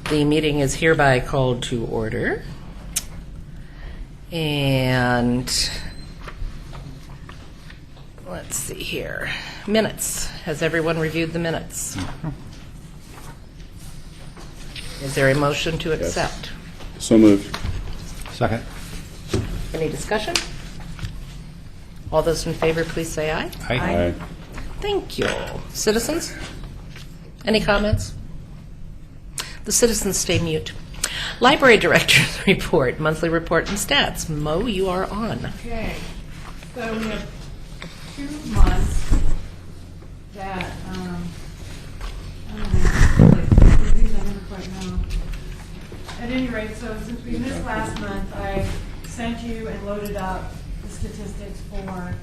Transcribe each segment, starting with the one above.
The meeting is hereby called to order. And let's see here. Minutes. Has everyone reviewed the minutes? Is there a motion to accept? So moved. Second. Any discussion? All those in favor, please say aye. Aye. Thank you. Citizens? Any comments? The citizens stay mute. Library Director's Report, monthly report and stats. Mo, you are on. Okay, so we have 2 months that, I don't know, these I never quite know. At any rate, so since we missed last month, I sent you and loaded up the statistics for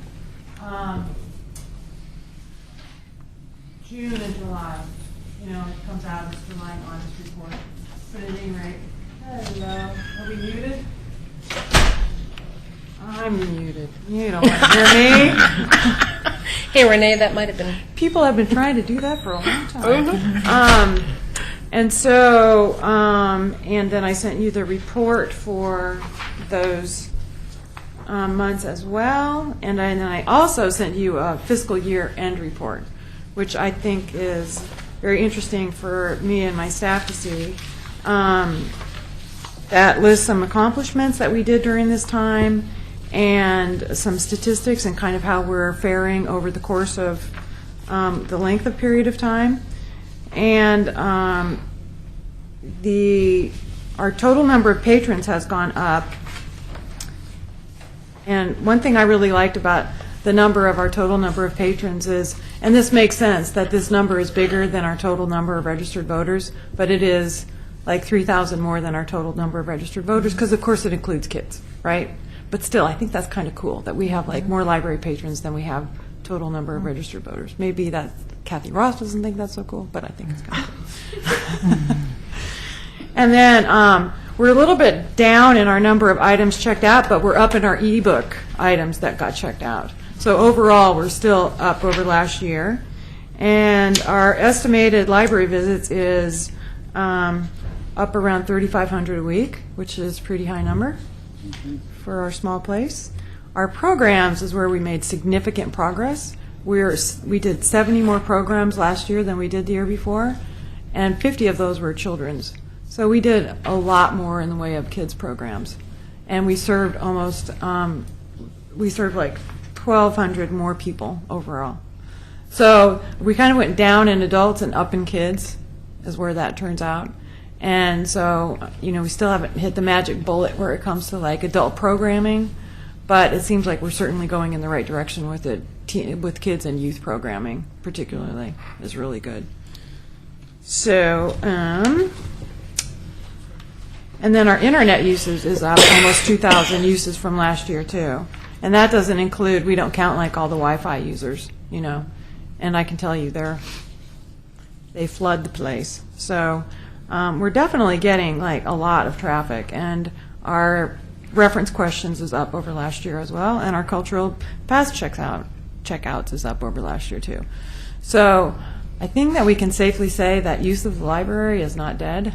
June and July. You know, it comes out as July and August report. But at any rate, hello, are we muted? I'm muted. You don't want to hear me. Hey, Renee, that might have been... People have been trying to do that for a long time. And so, and then I sent you the report for those months as well. And then I also sent you a fiscal year end report, which I think is very interesting for me and my staff to see. That lists some accomplishments that we did during this time and some statistics and kind of how we're faring over the course of the length of period of time. And our total number of patrons has gone up. And one thing I really liked about the number of our total number of patrons is, and this makes sense, that this number is bigger than our total number of registered voters, but it is like 3,000 more than our total number of registered voters, because of course it includes kids, right? But still, I think that's kind of cool that we have like more library patrons than we have total number of registered voters. Maybe that Kathy Ross doesn't think that's so cool, but I think it's kind of cool. And then we're a little bit down in our number of items checked out, but we're up in our ebook items that got checked out. So overall, we're still up over last year. And our estimated library visits is up around 3,500 a week, which is a pretty high number for our small place. Our programs is where we made significant progress. We did 70 more programs last year than we did the year before, and 50 of those were children's. So we did a lot more in the way of kids programs. And we served almost, we served like 1,200 more people overall. So we kind of went down in adults and up in kids is where that turns out. And so, you know, we still haven't hit the magic bullet where it comes to like adult programming, but it seems like we're certainly going in the right direction with it, with kids and youth programming particularly is really good. So, and then our internet usage is up almost 2,000 uses from last year too. And that doesn't include, we don't count like all the Wi-Fi users, you know. And I can tell you they flood the place. So we're definitely getting like a lot of traffic, and our reference questions is up over last year as well, and our cultural pass checkouts is up over last year too. So I think that we can safely say that use of the library is not dead.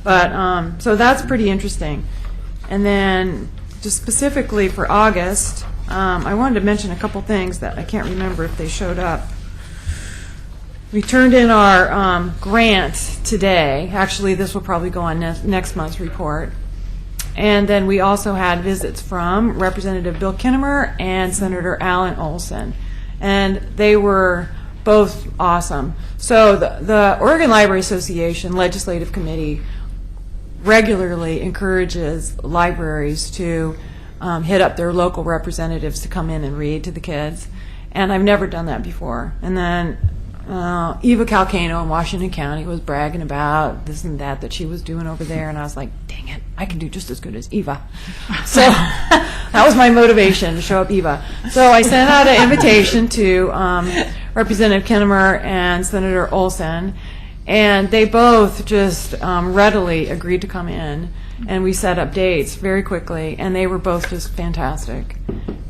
But so that's pretty interesting. And then just specifically for August, I wanted to mention a couple things that I can't remember if they showed up. We turned in our grant today. Actually, this will probably go on next month's report. And then we also had visits from Representative Bill Kinnemer and Senator Alan Olson. And they were both awesome. So the Oregon Library Association Legislative Committee regularly encourages libraries to hit up their local representatives to come in and read to the kids. And I've never done that before. And then Eva Calcano in Washington County was bragging about this and that she was doing over there, and I was like, dang it, I can do just as good as Eva. So that was my motivation, to show up Eva. So I sent out an invitation to Representative Kinnemer and Senator Olson, and they both just readily agreed to come in, and we set up dates very quickly, and they were both just fantastic.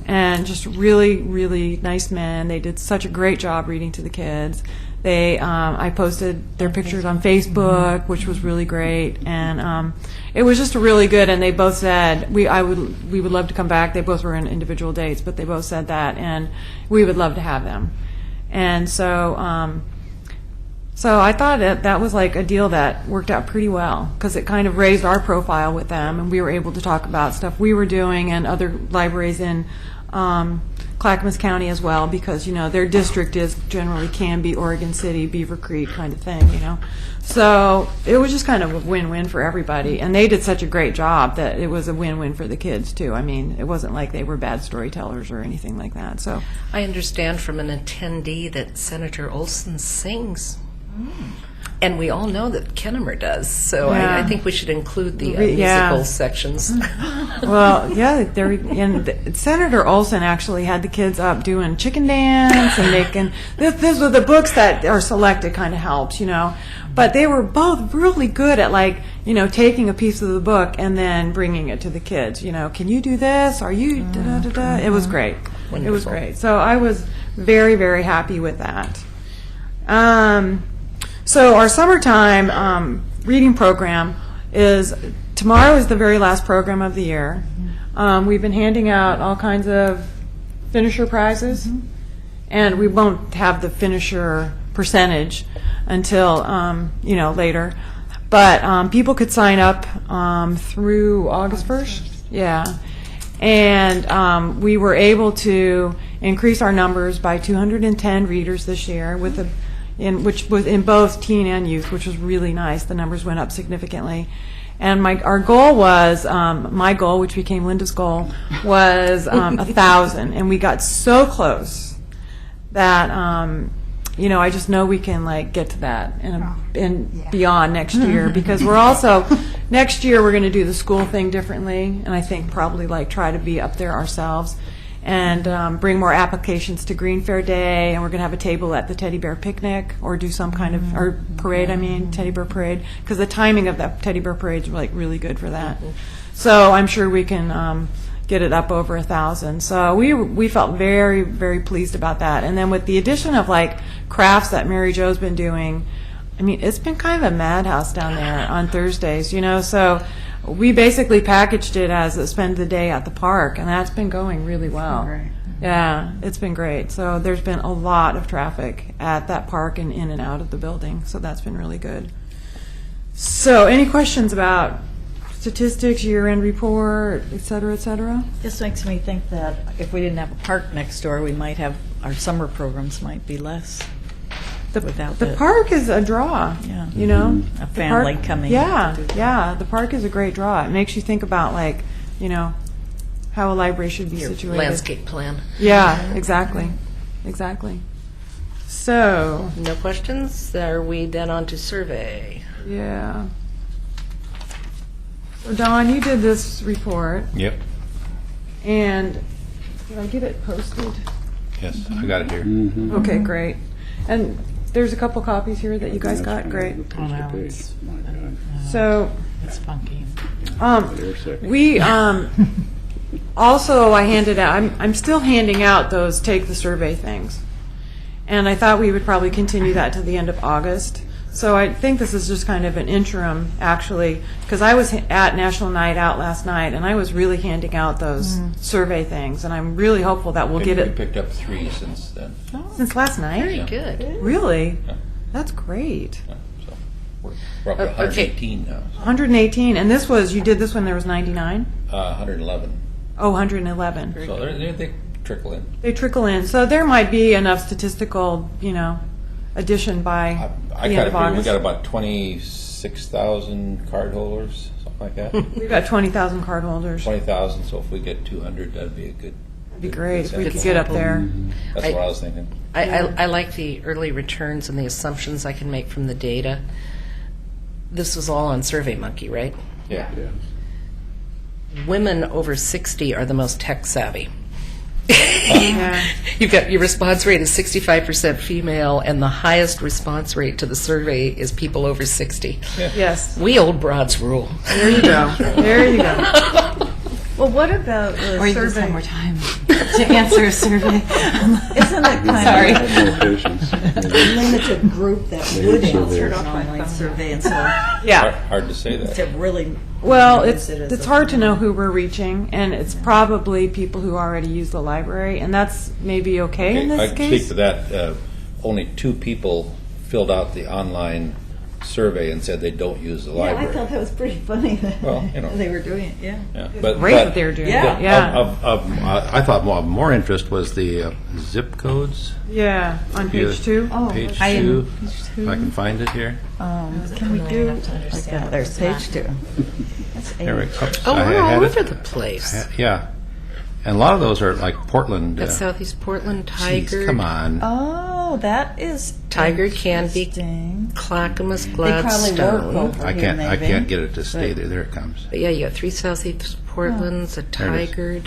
And just really, really nice men. They did such a great job reading to the kids. I posted their pictures on Facebook, which was really great, and it was just really good. And they both said we would love to come back. They both were in individual dates, but they both said that, and we would love to have them. And so I thought that was like a deal that worked out pretty well, because it kind of raised our profile with them, and we were able to talk about stuff we were doing and other libraries in Clackamas County as well, because, their district is generally Canby, Oregon City, Beaver Creek kind of thing, So it was just kind of a win-win for everybody. And they did such a great job that it was a win-win for the kids, too. I mean, it wasn't like they were bad storytellers or anything like that. So I understand from an attendee that Senator Olson sings. And we all know that Kennemer does, so Yeah. I think we should include the Yeah. musical sections. Well, yeah, Senator Olson actually had the kids up doing chicken dance and making this with the books that are selected kind of helps, But they were both really good at taking a piece of the book and then bringing it to the kids. Can you do this? Are you da da da da? It was great. Wonderful. It was great. So I was very, very happy with that. So our summertime reading program tomorrow is the very last program of the year. We've been handing out all kinds of finisher prizes, and we won't have the finisher percentage until later. But people could sign up through August 1st. Yeah. And we were able to increase our numbers by 210 readers this year which was in both teen and youth, which was really nice. The numbers went up significantly. And our goal was, my goal, which became Linda's goal, was 1,000. And we got so close that, I just know we can get to that and beyond next year, because we're also, next year we're going to do the school thing differently, and I think probably try to be up there ourselves. And bring more applications to Green Fair Day, and we're going to have a table at the Teddy Bear Picnic, or do some kind of or parade. Teddy Bear Parade, because the timing of that Teddy Bear Parade is really good for that. So I'm sure we can get it up over 1,000. So we felt very, very pleased about that. And then with the addition of crafts that Mary Jo's been doing, it's been kind of a madhouse down there on Thursdays, So we basically packaged it as a spend the day at the park, and that's been going really well. Right. Yeah, it's been great. So there's been a lot of traffic at that park and in and out of the building, so that's been really good. So any questions about statistics, year-end report, et cetera, et cetera? This makes me think that if we didn't have a park next door, we might have, our summer programs might be less. The park is a draw, Yeah. The A family park- coming. Yeah, to do that. yeah. The park is a great draw. It makes you think about how a library should be Your situated. landscape plan. Yeah, exactly. So, No questions? Are we then on to survey? yeah. So Don, you did this report, Yep. and did I get it posted? Yes, I got it here. Okay, great. And there's a couple copies here that you guys got. Great. Oh, no, it's So, funky. we also I handed out. I'm still handing out those take the survey things, and I thought we would probably continue that to the end of August. So I think this is just kind of an interim, actually, because I was at National Night Out last night, and I was really handing out those survey things, and I'm really hopeful that we'll get We it picked up 3 since then. since last night. Very good. Really? Yeah. That's great. Yeah, so we're up to Okay. 118 now. 118, and you did this when there was 99? 111. Oh, 111. So they trickle in. They trickle in. So there might be enough statistical, addition by I the end kind of of figure we August. got about 26,000 card holders, something like that. We've got 20,000 card holders. 20,000. So if we get 200, that'd be a good. It'd be great if we good could sample. get up there. That's what I was thinking. I like the early returns and the assumptions I can make from the data. This was all on SurveyMonkey, right? Yeah. Women over 60 are the most tech savvy. Yeah. You've got your response rate is 65% female, and the highest response rate to the survey is people over 60. Yes. We old broads rule. There you go. There you go. Well, what about the Or you can say survey? more time. to answer a survey. Isn't it kind of I have no patience. a limited group that would answer surveyor. an online survey, and so Yeah. Hard to say that. to really Well, use it as it's a- hard to know who we're reaching, and it's probably people who already use the library, and that's maybe okay in Okay, I this can speak case. to that. Only 2 people filled out the online survey and said they don't use the Yeah, I library. thought that was pretty funny that Well, you know. they were doing it. Yeah. Yeah, Great what they're doing. Yeah. Yeah. I thought of more interest was the zip codes. Yeah, on page 2. Oh, Page I am- 2, if I can find it here. Can we do like that? There's page 2. That's There we 8. go. Oh, I we're all had it. over the place. Yeah. And a lot of those are like Portland. That's Southeast Portland, Geez, Tigard. come on. Oh, that is Tigard, Canby, interesting. Clackamas, They probably work Gladstone. over I here, can't. I maybe. can't get it to stay there. There it comes. But yeah, you got 3 Southeast Portlands, a There it is. Tigard.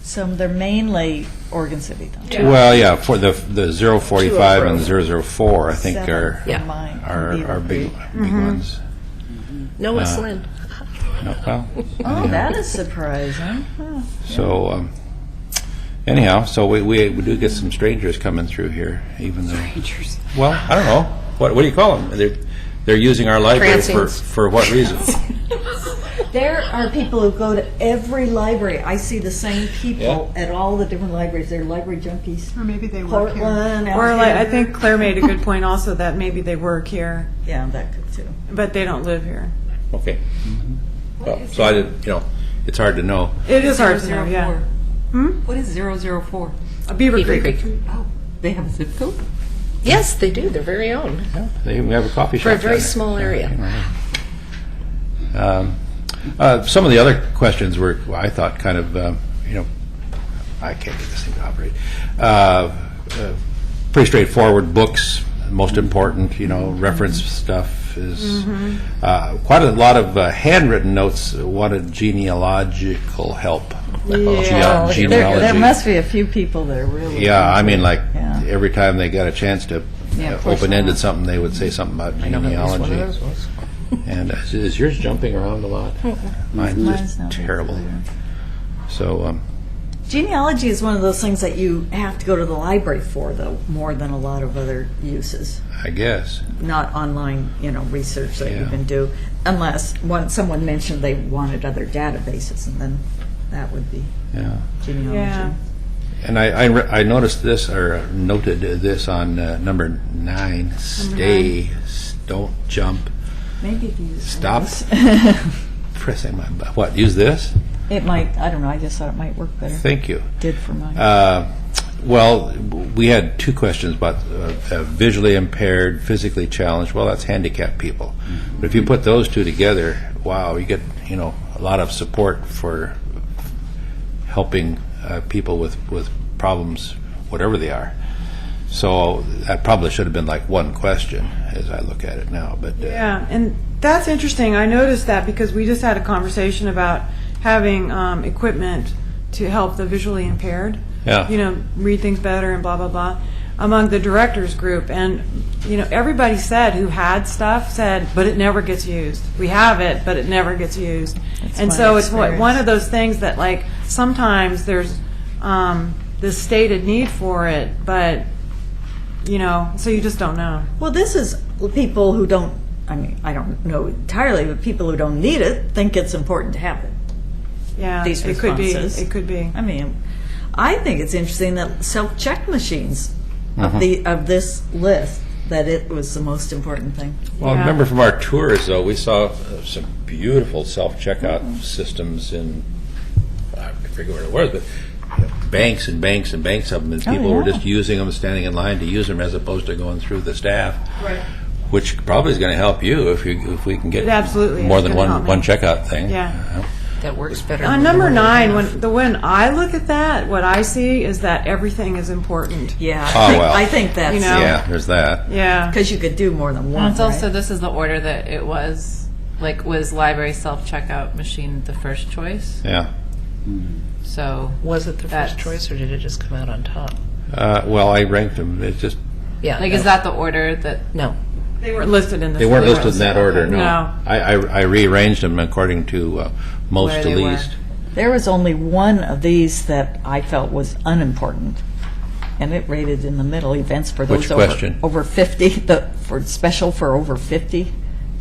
So they're mainly Oregon City, though. Well, yeah, for the 045 and 004, I think Seven are for Yeah. mine. are big Mm-hmm. ones. No, West Lynn. No, well, Oh, that is surprising. Huh. so anyhow, so we do get some strangers coming through here, even though. Strangers. Well, I don't know. What do you call them? They're using our library Transients. for what reason? There are people who go to every library. I see the same people at all the different libraries. They're library junkies. Or maybe they work here. Portland, Or like, I Alhambra. think Claire made a good point also that maybe they work here, Yeah, that could too. but they don't live here. Okay. Well, so I did. It's hard to know. It is hard to know, yeah. What is 004? A Beaver Beaver Creek. Creek. Oh, they have a zip code? Yes, they do. Their very own. Yeah, they even have a coffee shop For a very down there. small area. Some of the other questions were, I thought, kind of, I can't get this thing to operate. Pretty straightforward. Books, most important. Reference stuff is quite a lot of handwritten notes. Wanted genealogical help. Yeah. Genealogy. There must be a few people that are really. Yeah, I mean, like Yeah. every time they got a chance to Yeah, push open-ended that. something, they would say something about genealogy. And is yours jumping around a lot? Mine's Mine's just not very terrible. clear. So, Genealogy is one of those things that you have to go to the library for, though, more than a lot of other uses. I guess. Not online, research that you Yeah. can do, unless someone mentioned they wanted other databases, and then that would be Yeah. genealogy. Yeah. And I noticed this, or noted this on number 9. Stay. Don't jump. Maybe if you use Stop. this. Pressing my button. What? Use this? It might, I don't know, I just thought it might work better. Thank you. Did for mine. Well, we had 2 questions about visually impaired, physically challenged. Well, that's handicapped people. But if you put those 2 together, wow, you get a lot of support for helping people with problems, whatever they are. So that probably should have been like one question as I look at it now. But Yeah, and that's interesting. I noticed that because we just had a conversation about having equipment to help the visually impaired. Yeah. Read things better and blah, blah, blah, among the directors group. And, everybody said who had stuff said, but it never gets used. We have it, but it never gets used. And my so it's experience. one of those things that, like, sometimes there's this stated need for it, but, so you just don't know. Well, this is people who don't, I don't know entirely, but people who don't need it think it's important to have it. Yeah, These it could be. responses. It could be. I think it's interesting that self-check machines of this list, that it was the most important thing. well, Yeah. remember from our tours, though, we saw some beautiful self-checkout systems in, I forget where it was, but banks and banks and banks of them, and people were yeah. just using them, standing in line to use them, as opposed to going through the staff. Right. Which probably is going to help you if we can get It absolutely more is than gonna help me. one checkout thing. Yeah. That works better. On than number the 9, one when I look at that, what I see is that everything is important. Yeah, Oh, well. I think that's, Yeah, there's that. Yeah. because you could do more than one, And it's also, right? this is the order that it was, was library self-checkout machine the first choice? Yeah. So, Was it the first That's- choice, or did it just come out on top? Well, I ranked them. It's just Yeah. is that the order that, No. They weren't listed in this. they weren't list. listed in that order. No. No. I rearranged them according to most Where to they were. least. There was only one of these that I felt was unimportant, and it rated in the middle, events for those Which question? over 50, for special for over 50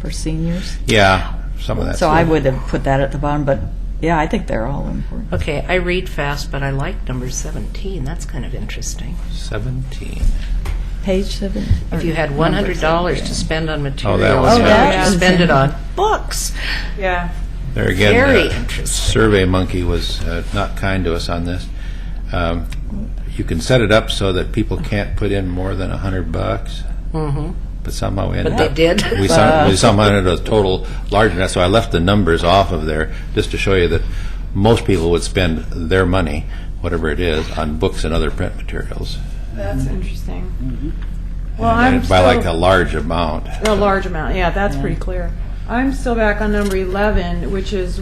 for seniors. Yeah, some of that. So I would have put that at the bottom, but yeah, I think they're all important. Okay, I read fast, but I like number 17. That's kind of interesting. 17. Page 7. If you had $100 to spend on materials, that was you good. would spend it on books. Yeah. There again, Very interesting. Survey Monkey was not kind to us on this. You can set it up so that people can't put in more than $100, but somehow we ended they up. did. We somehow ended a total larger than that. So I left the numbers off of there just to show you that most people would spend their money, whatever it is, on books and other print materials. That's interesting. Well, I'm And by like a still, large amount. a large amount. Yeah, that's pretty clear. I'm still back on number 11, when is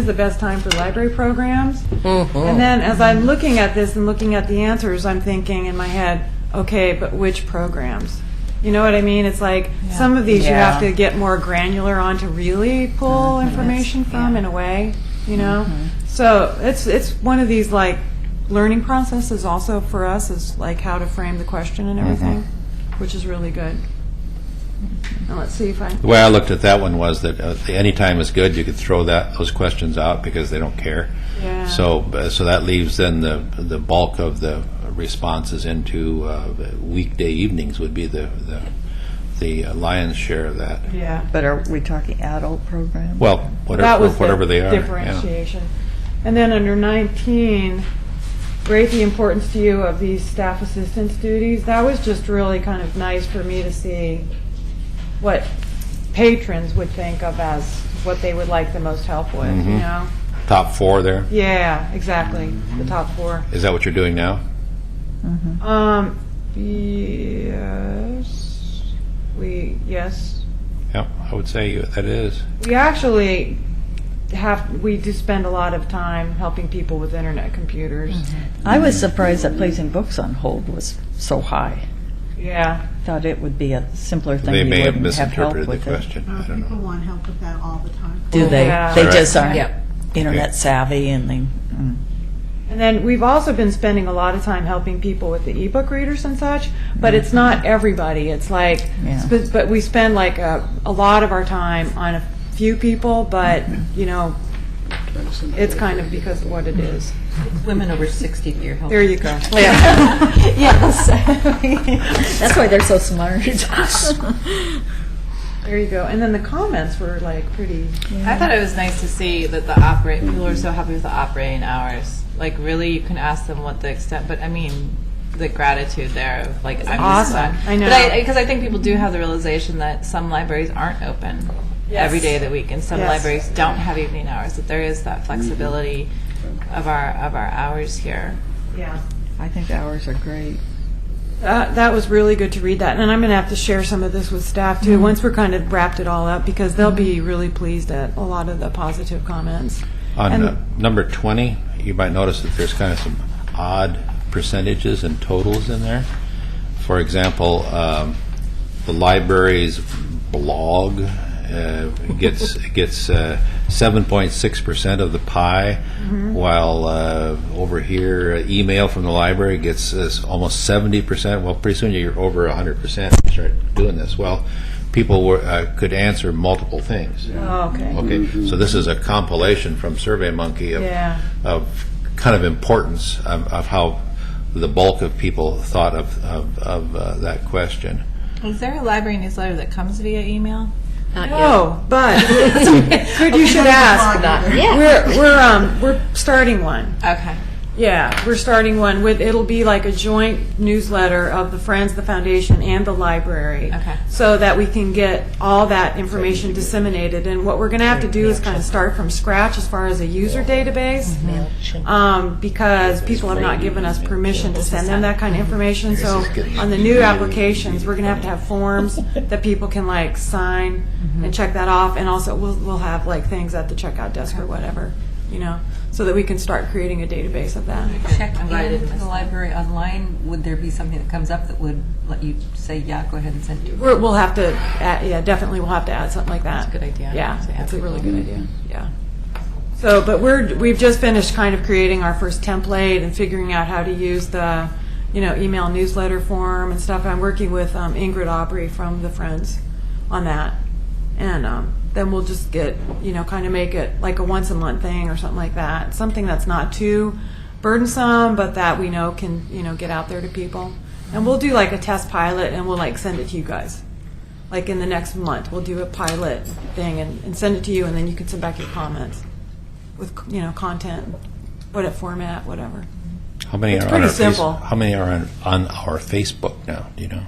the best time for library programs? And then as I'm looking at this and looking at the answers, I'm thinking in my head, okay, but which programs? You know what I mean? It's like some of these you have to get more granular on to really pull information from in a way, you know? So it's one of these like learning processes also for us is like how to frame the question and everything, which is really good. And let's see if I... The way I looked at that one was that any time is good. You could throw those questions out because they don't care. Yeah. So that leaves then the bulk of the responses into weekday evenings would be the lion's share of that. Yeah. But are we talking adult programs? Well, That was whatever the they are. Yeah. differentiation. And then under 19, rate the importance to you of these staff assistance duties. That was just really kind of nice for me to see what patrons would think of as what they would like the most help with, you know? Top 4 there. Yeah, exactly. The top 4. Is that what you're doing now? Yes. Yes. Yeah, I would say that is. We actually we do spend a lot of time helping people with internet computers. I was surprised that placing books on hold was so high. Yeah. Thought it would be a simpler thing. They You may have wouldn't help misinterpreted the with it. question. I don't People know. want help with that all the time. Do they? Yeah. They Right. just aren't Yep. internet Okay. savvy, and they. And then we've also been spending a lot of time helping people with the ebook readers and such, but it's not everybody. It's like, Yeah. but we spend like a lot of our time on a few people, but you know, it's kind of because of what it is. Women over 60 for your help. There you go. Yes. That's why they're so smart. There you go. And then the comments were like pretty. I thought it was nice to see that people are so happy with the operating hours. Like, really, you can ask them what the extent, but I mean, the gratitude there of like, I'm awesome. just I know. But because I think people do have the realization that some libraries aren't open every day of the week, and some Yes. libraries don't have evening hours. That there is that flexibility of our hours here. Yeah. I think hours are great. That was really good to read that, and I'm going to have to share some of this with staff too once we're kind of wrapped it all up, because they'll be really pleased at a lot of the positive comments. On And- number 20, you might notice that there's kind of some odd percentages and totals in there. For example, the library's blog gets 7.6% of the pie, while over here, email from the library gets almost 70%. Well, pretty soon you're over 100% when you start doing this. Well, people could answer multiple things. Oh, okay. Okay, so this is a compilation from SurveyMonkey Yeah. of kind of importance of how the bulk of people thought of that question. Is there a library newsletter that comes via email? Not yet. Oh, but good you should ask. Not yet. We're starting one. Okay. Yeah, we're starting one with, it'll be like a joint newsletter of the Friends, the Foundation, and the library. Okay. So that we can get all that information disseminated. And what we're going to have to do is kind of start from scratch as far as a user database. Because people have not given us permission to send them that kind of information. So on the new applications, we're going to have forms that people can like sign and check that off. And also we'll have like things at the checkout desk or whatever, you know, so that we can start creating a database of that. Check I'm glad I in didn't for miss the that. library online. Would there be something that comes up that would let you say, yeah, go ahead and send it? We'll have to, add, yeah, definitely we'll have to add something like that. That's a good idea. Yeah, So, yeah, that's a really good idea. Yeah. So, but we've just finished kind of creating our first template and figuring out how to use the, email newsletter form and stuff. I'm working with Ingrid Aubrey from the Friends on that, and then we'll just get, kind of make it like a once a month thing or something like that. Something that's not too burdensome, but that we know can, get out there to people. And we'll do like a test pilot, and we'll like send it to you guys. Like in the next month, we'll do a pilot thing and send it to you, and then you can send back your comments with content, what format, whatever. How many It's are on pretty our simple. How many are on our Facebook now? Do you know?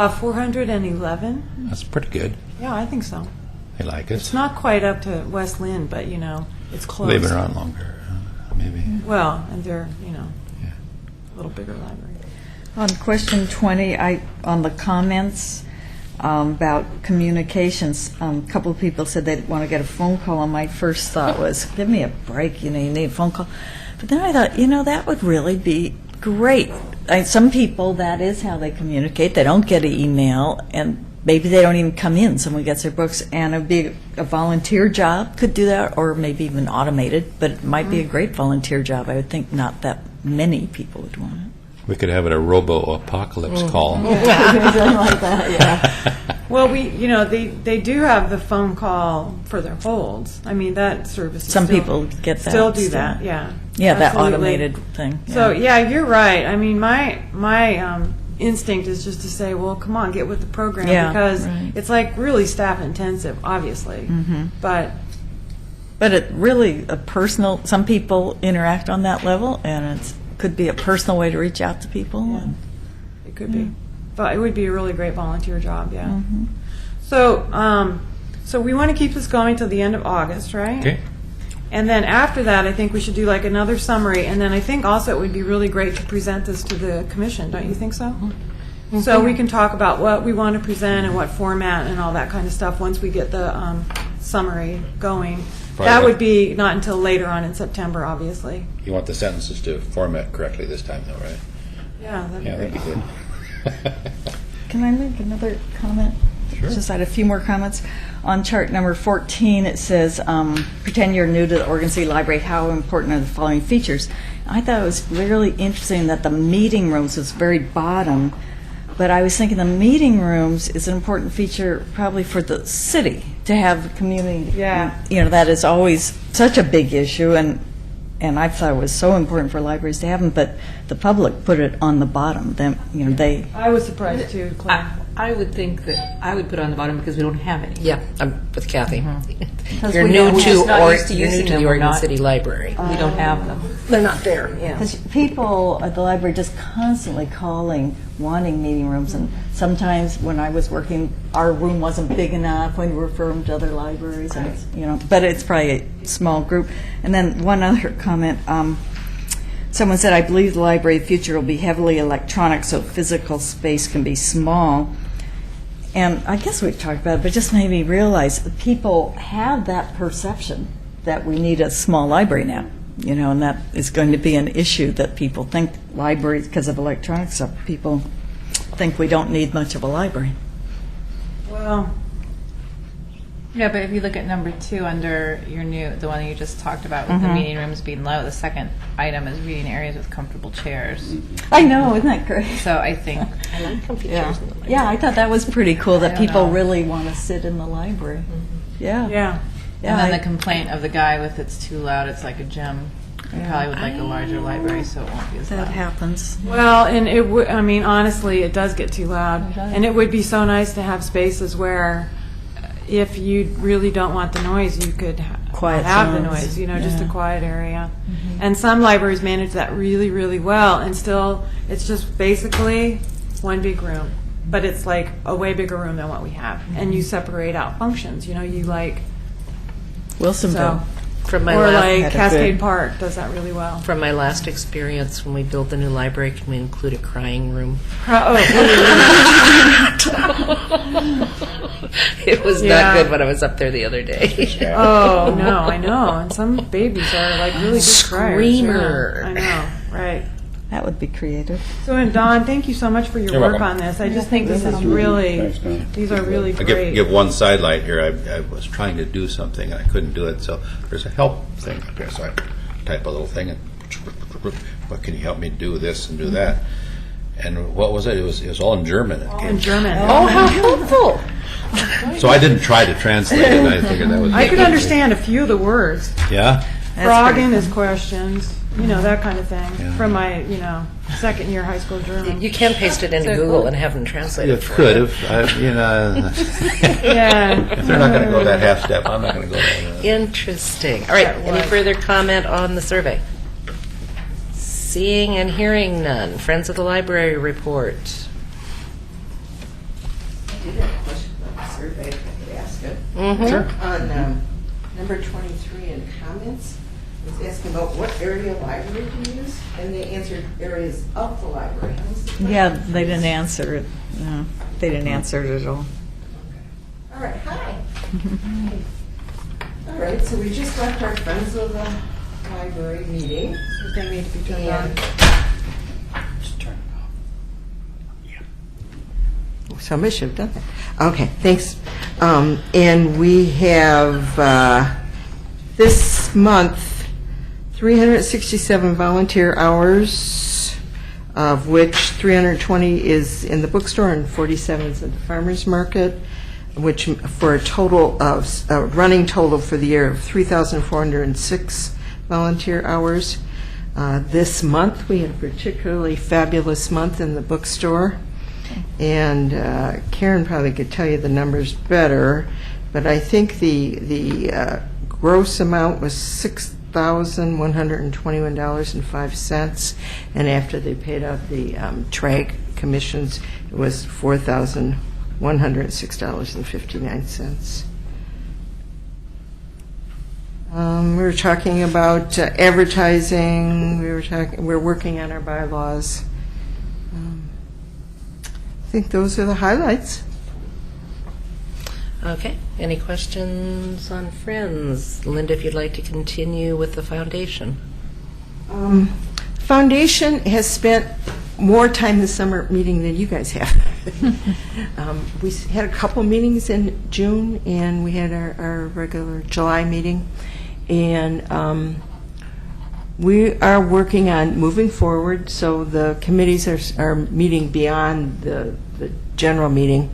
411. That's pretty good. Yeah, I think so. I like it. It's not quite up to West Lynn, but it's close. They've been around longer, maybe. Well, and they're a little bigger library. On question 20, on the comments about communications, a couple of people said they'd want to get a phone call, and my first thought was, give me a break, you need a phone call. But then I thought, that would really be great. Some people, that is how they communicate. They don't get an email, and maybe they don't even come in. Someone gets their books, and it would be a volunteer job could do that, or maybe even automated, but it might be a great volunteer job. I would think not that many people would want it. We could have it a robo-apocalypse call. Something like that, yeah. Well, they do have the phone call for their holds. I mean, that service is Some still- people get that. Still do still. that, yeah. Yeah, that Absolutely. automated thing. So yeah, you're right. I mean, my instinct is just to say, well, come on, get with the program, Yeah, because right. it's like really staff intensive, obviously. But But it really a personal. Some people interact on that level, and it could be a personal way to reach out to people. And it could be, but it would be a really great volunteer job. Yeah. So so we want to keep this going till the end of August, right? Okay. And then after that, I think we should do like another summary, and then I think also it would be really great to present this to the commission. Don't you think so? So we can talk about what we want to present and what format and all that kind of stuff once we get the summary going. Probably That not- would be not until later on in September, obviously. You want the sentences to format correctly this time, though, right? Yeah, that'd be Yeah, that'd great. be good. can I make another comment? Sure. Just had a few more comments. On chart number 14, it says, pretend you're new to the Oregon City Library. How important are the following features? I thought it was really interesting that the meeting rooms was very bottom, but I was thinking the meeting rooms is an important feature probably for the city to have the community. Yeah. That is always such a big issue, and I thought it was so important for libraries to have them, but the public put it on the bottom. Them, they. I was surprised too, Claire. I would think that I would put it on the bottom because we don't have any. Yeah, I'm with Kathy. Because You're we new don't- we're to just not used to you're new using to them. the We're Oregon not- City Library. We don't have them. They're not there. Yeah. Because people at the library just constantly calling, wanting meeting rooms, and sometimes when I was working, our room wasn't big enough when you refer them to other libraries, and but it's probably a small group. And then one other comment, someone said, I believe the library of the future will be heavily electronic, so physical space can be small. And I guess we've talked about it, but it just made me realize that people have that perception that we need a small library now, and that is going to be an issue that people think libraries, because of electronic stuff, people think we don't need much of a library. Well, Yeah, but if you look at number 2 under the one that you just talked about with the meeting rooms being low, the second item is reading areas with comfortable chairs. I know, isn't that great? So I think, I like comfy chairs in the library. Yeah, I thought that was pretty cool that don't people know. really want to sit in the library. Yeah. yeah. and then I- the complaint of the guy with it's too loud, it's like a gym. You probably would like a larger library so it won't be as That loud. happens. Well, and it would, I mean, honestly, it does get too loud. And it would be so nice to have spaces where if you really don't want the noise, you could Quiet have the zones. noise, just a Yeah. quiet area. And some libraries manage that really, really well, and still, it's just basically one big room. But it's like a way bigger room than what we have. And you separate out functions, you like, Wilsonville. so. From my Or last like Had a Cascade good- Park does that really well. from my last experience when we built the new library, can we include a crying room? It was Yeah. not good when I was up there the other day. Oh no, I know. And some babies are like really good criers. Screamer. Yeah, I know, right. That would be creative. So, and Don, thank you so much for your You're work welcome. on this. I just think this is really, Thanks, Don. these are really I great. give one sidelight here. I was trying to do something and I couldn't do it, so there's a help thing up here. So I type a little thing and, what can you help me do this and do that? And what was it? It was all in German. It In came. German. Oh, how helpful. So I didn't try to translate it. I figured that was. I could understand a few of the words. Yeah. Frogging his questions, that kind of thing, Yeah. from my, second year high school German. You can paste it into Google and have them translate You it for could you. have, Yeah. If they're not going to go that half step, I'm not going to go that. Interesting. All right, any further comment on the survey? Seeing and hearing none. Friends of the Library report. I did have a question about the survey, if I could ask it. Mm-hmm. On number 23 in comments, it was asking about what area library to use, and they answered areas of the library. How was the Yeah, question? they didn't answer it. No, they didn't answer it at all. All right, hi. All right, so we just left our Friends of the Library meeting. They need to be turned on. And somebody should have done that. Okay, thanks. And we have, this month, 367 volunteer hours, of which 320 is in the bookstore and 47 is at the farmer's market, which for a total of, a running total for the year of 3,406 volunteer hours. This month, we had a particularly fabulous month in the bookstore. And Karen probably could tell you the numbers better, but I think the gross amount was $6,121.05, and after they paid out the TRAG commissions, it was $4,106.59. We were talking about advertising. We're working on our bylaws. I think those are the highlights. Okay, any questions on Friends? Linda, if you'd like to continue with the foundation. Foundation has spent more time this summer meeting than you guys have. We had a couple meetings in June, and we had our regular July meeting. And we are working on moving forward, so the committees are meeting beyond the general meeting.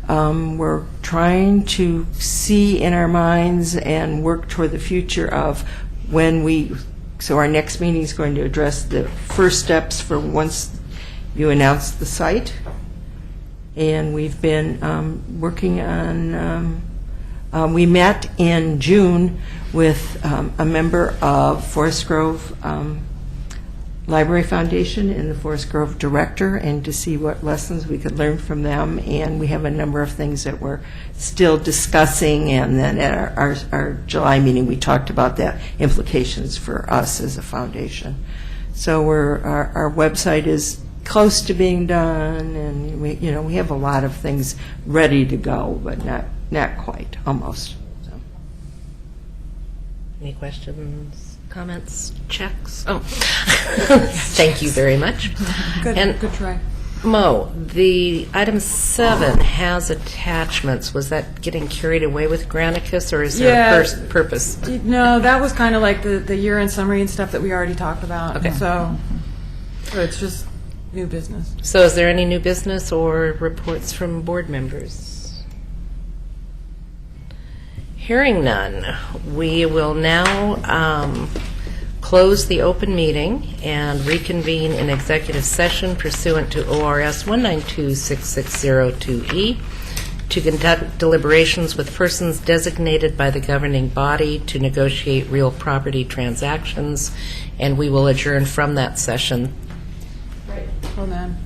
We're trying to see in our minds and work toward the future of so our next meeting is going to address the first steps for once you announce the site. And we've been working on, we met in June with a member of Forest Grove Library Foundation and the Forest Grove director, and to see what lessons we could learn from them. And we have a number of things that we're still discussing. And then at our July meeting, we talked about the implications for us as a foundation. So our website is close to being done, and we have a lot of things ready to go, but not quite, almost. So. Any questions, comments, checks? Oh, thank you very much. And Good try. Mo, the item 7 has attachments. Was that getting carried away with Granicus, or is there Yeah. a purpose? No, that was kind of like the year-end summary and stuff that we already talked about. Okay. So it's just new business. So is there any new business or reports from board members? Hearing none, we will now close the open meeting and reconvene in executive session pursuant to ORS 1926602E to conduct deliberations with persons designated by the governing body to negotiate real property transactions, and we will adjourn from that session. Hold on.